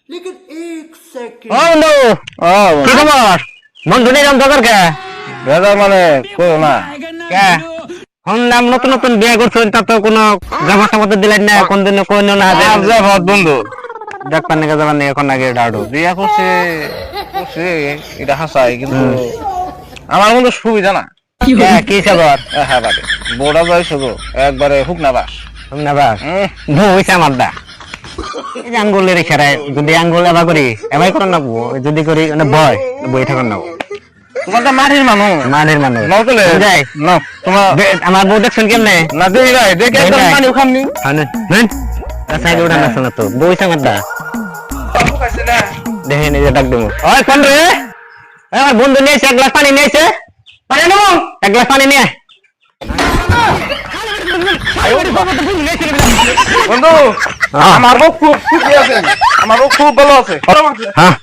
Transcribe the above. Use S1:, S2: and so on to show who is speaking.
S1: लेकिन एक सेकंड
S2: ও বন্ধু
S3: ও
S2: কি খবর বন্ধু নিলাম দরকার কে
S3: বেজার মানে কই না
S2: কে শুনলাম নতুন নতুন বিয়ে করছেন তা তো কোনো জামাটা মতো দিলেন না কোন দিন কোন না
S3: আর যা ভাত বন্ধু
S2: ডাক্তার নিয়ে যাবেন এখন আগে ডাড়ু
S3: বিয়া করছে করছে এটা হাসাই কিন্তু আমার মধ্যে সুবিধা না
S2: কি খবর
S3: হ্যাঁ বাদে বোড়া যাইছো গো একবারে হুক না বাস
S2: তুমি না বাস ভুইছে আমার দা এই যে আঙ্গুলের ইশারায় যদি আঙ্গুল এবার করি এবার করেন না যদি করি মানে ভয় বই থাকুন না
S3: তোমার তো মাটির মানুষ
S2: মানের মানুষ
S3: নাও তাহলে
S2: যাই
S3: না তোমার
S2: আমার বউ দেখছেন কেমনে
S3: না দেখি নাই দেখে একদম পানি ওখানে
S2: সাইডে উঠান আসছে না তো বইছে আমার দা দেখে নিজে ডাক দেবো ওই কোন রে আমার বন্ধু নিয়েছে এক গ্লাস পানি নিয়েছে পানি নেবো এক গ্লাস পানি নিয়ে
S3: বন্ধু আমার খুব খুশি আছে আমার খুব ভালো আছে
S2: হ্যাঁ